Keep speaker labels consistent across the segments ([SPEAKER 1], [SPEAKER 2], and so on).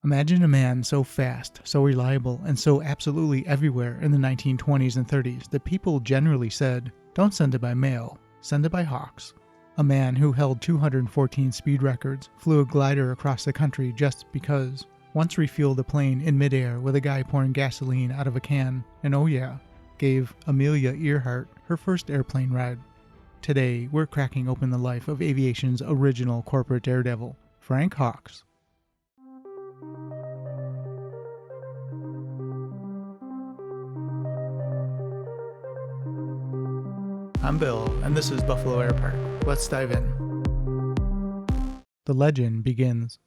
[SPEAKER 1] Imagine a man so fast, so reliable, and so absolutely everywhere in the 1920s and 30s that people generally said, "Don't send it by mail, send it by Hawks." A man who held 214 speed records, flew a glider across the country just because, once refueled a plane in midair with a guy pouring gasoline out of a can, and oh yeah, gave Amelia Earhart her first airplane ride. Today, we're cracking open the life of aviation's original corporate daredevil, Frank Hawks. I'm Bill, and this is Buffalo Air Park. Let's dive in. The legend begins.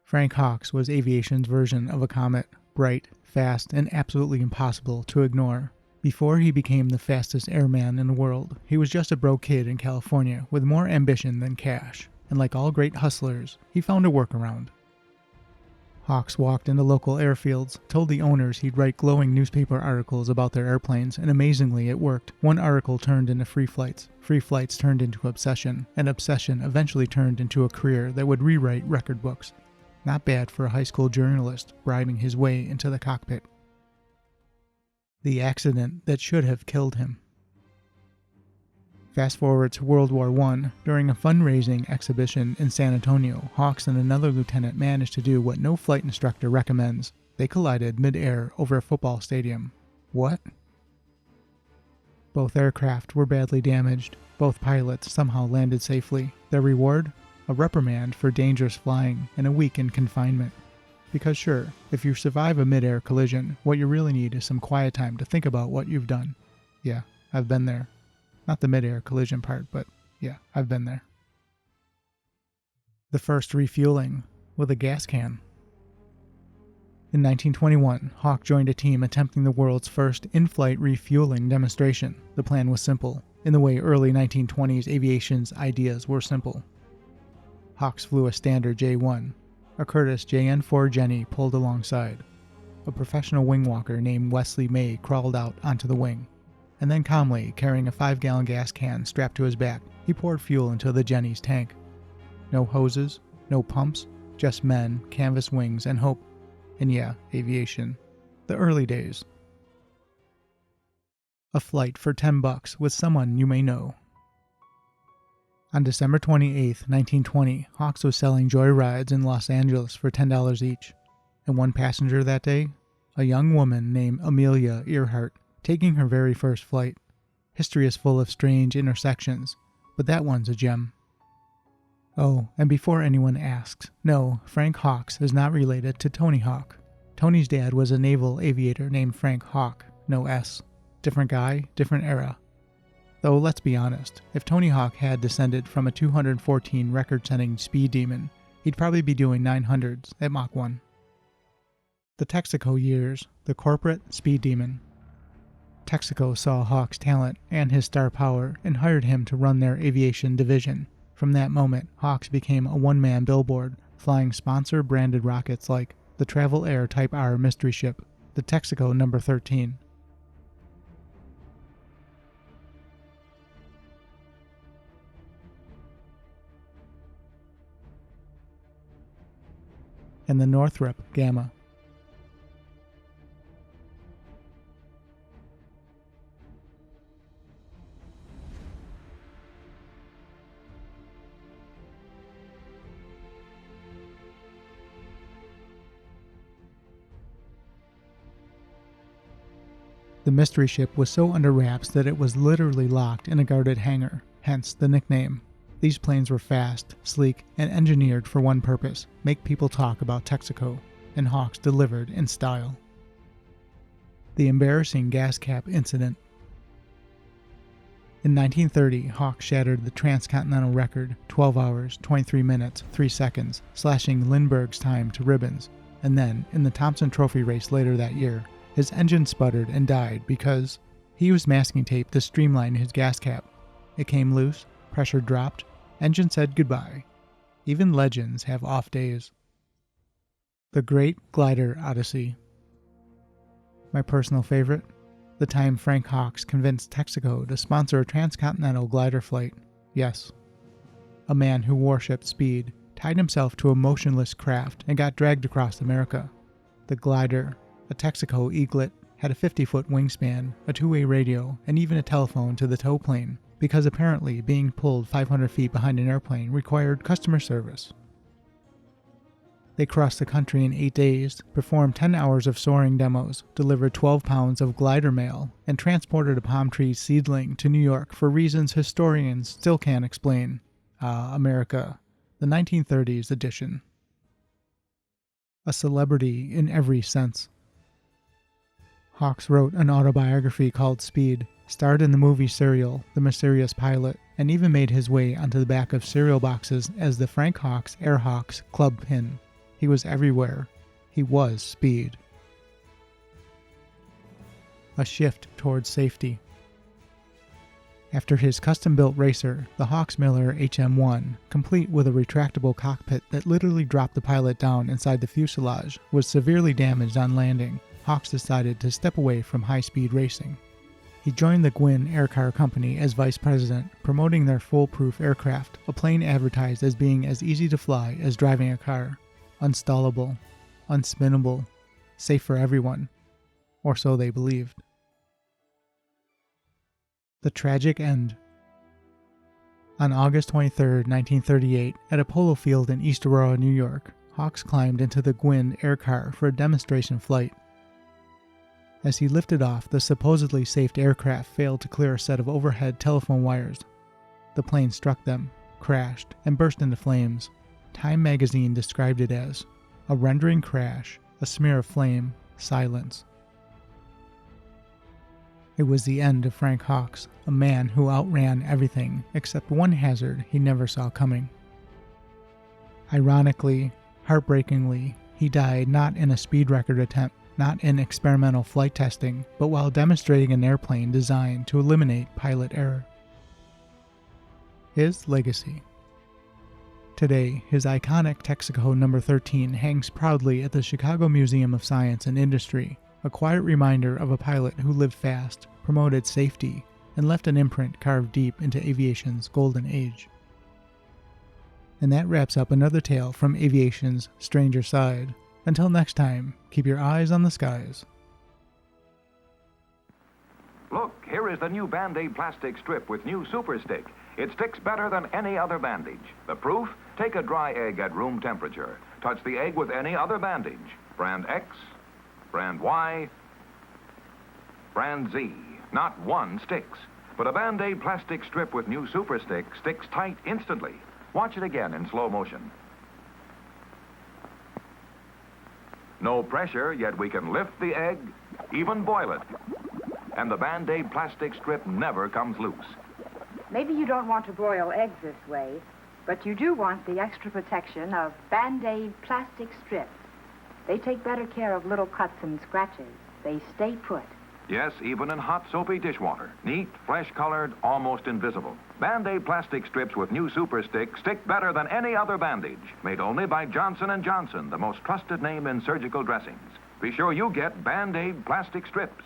[SPEAKER 1] Frank Hawks was aviation's version of a comet, bright, fast, and absolutely impossible to ignore. Before he became the fastest airman in the world, he was just a broke kid in California with more ambition than cash, and like all great hustlers, he found a workaround. Hawks walked into local airfields, told the owners he'd write glowing newspaper articles about their airplanes, and amazingly it worked. One article turned into free flights turned into obsession, and obsession eventually turned into a career that would rewrite record books. Not bad for a high school journalist bribing his way into the cockpit. The accident that should have killed him. Fast forward to World War I, during a fundraising exhibition in San Antonio, Hawks and another lieutenant managed to do what no flight instructor recommends. They collided mid-air over a football stadium. What? Both aircraft were badly damaged. Both pilots somehow landed safely. Their reward? A reprimand for dangerous flying and a week in confinement. Because sure, if you survive a mid-air collision, what you really need is some quiet time to think about what you've done. Yeah, I've been there. Not the mid-air collision part, but yeah, I've been there. The first refueling with a gas can. In 1921, Hawk joined a team attempting the world's first in-flight refueling demonstration. The plan was simple, in the way early 1920s aviation's ideas were simple. Hawks flew a standard J-1. A Curtiss JN-4 Jenny pulled alongside. A professional wing walker named Wesley May crawled out onto the wing. And then calmly, carrying a 5-gallon gas can strapped to his back, he poured fuel into the Jenny's tank. No hoses, no pumps, just men, canvas wings, and hope. And yeah, aviation. The early days. A flight for $10 with someone you may know. On December 28, 1920, Hawks was selling joy rides in Los Angeles for $10 each. And one passenger that day? A young woman named Amelia Earhart, taking her very first flight. History is full of strange intersections, but that one's a gem. Oh, and before anyone asks, no, Frank Hawks is not related to Tony Hawk. Tony's dad was a naval aviator named Frank Hawk, no S. Different guy, different era. Though let's be honest, if Tony Hawk had descended from a 214 record-setting speed demon, he'd probably be doing 900s at Mach 1. The Texaco years, the corporate speed demon. Texaco saw Hawk's talent and his star power and hired him to run their aviation division. From that moment, Hawks became a one-man billboard, flying sponsor-branded rockets like the Travel Air Type R mystery ship, the Texaco No. 13. And the Northrop Gamma. The mystery ship was so under wraps that it was literally locked in a guarded hangar, hence the nickname. These planes were fast, sleek, and engineered for one purpose: make people talk about Texaco, and Hawks delivered in style. The embarrassing gas cap incident. In 1930, Hawks shattered the transcontinental record, 12 hours, 23 minutes, 3 seconds, slashing Lindbergh's time to ribbons, and then, in the Thompson Trophy race later that year, his engine sputtered and died because he used masking tape to streamline his gas cap. It came loose, pressure dropped, engine said goodbye. Even legends have off days. The Great Glider Odyssey. My personal favorite? The time Frank Hawks convinced Texaco to sponsor a transcontinental glider flight. Yes. A man who worshipped speed, tied himself to a motionless craft and got dragged across America. The glider, a Texaco eaglet, had a 50-foot wingspan, a two-way radio, and even a telephone to the tow plane, because apparently being pulled 500 feet behind an airplane required customer service. They crossed the country in 8 days, performed 10 hours of soaring demos, delivered 12 pounds of glider mail, and transported a palm tree seedling to New York for reasons historians still can't explain. America, the 1930s edition. A celebrity in every sense. Hawks wrote an autobiography called Speed, starred in the movie Serial, The Mysterious Pilot, and even made his way onto the back of cereal boxes as the Frank Hawks Air Hawks club pin. He was everywhere. He was Speed. A shift towards safety. After his custom-built racer, the Hawks Miller HM1, complete with a retractable cockpit that literally dropped the pilot down inside the fuselage, was severely damaged on landing, Hawks decided to step away from high-speed racing. He joined the Gwin Aircar Company as vice president, promoting their foolproof aircraft, a plane advertised as being as easy to fly as driving a car. Unstallable, unspinnable, safe for everyone. Or so they believed. The tragic end. On August 23, 1938, at a polo field in East Aurora, New York, Hawks climbed into the Gwin Aircar for a demonstration flight. As he lifted off, the supposedly safe aircraft failed to clear a set of overhead telephone wires. The plane struck them, crashed, and burst into flames. Time magazine described it as a rendering crash, a smear of flame, silence. It was the end of Frank Hawks, a man who outran everything except one hazard he never saw coming. Ironically, heartbreakingly, he died not in a speed record attempt, not in experimental flight testing, but while demonstrating an airplane designed to eliminate pilot error. His legacy. Today, his iconic Texaco No. 13 hangs proudly at the Chicago Museum of Science and Industry, a quiet reminder of a pilot who lived fast, promoted safety, and left an imprint carved deep into aviation's golden age. And that wraps up another tale from aviation's stranger side. Until next time, keep your eyes on the skies.
[SPEAKER 2] Look, here is the new Band-Aid plastic strip with new Super Stick. It sticks better than any other bandage. The proof? Take a dry egg at room temperature. Touch the egg with any other bandage. Brand X, Brand Y, Brand Z. Not one sticks. But a Band-Aid plastic strip with new Super Stick sticks tight instantly. Watch it again in slow motion. No pressure, yet we can lift the egg, even boil it. And the Band-Aid plastic strip never comes loose.
[SPEAKER 3] Maybe you don't want to broil eggs this way, but you do want the extra protection of Band-Aid plastic strips. They take better care of little cuts and scratches. They stay put.
[SPEAKER 2] Yes, even in hot, soapy dishwater. Neat, fresh-colored, almost invisible. Band-Aid plastic strips with new Super Stick stick better than any other bandage. Made only by Johnson & Johnson, the most trusted name in surgical dressings. Be sure you get Band-Aid plastic strips.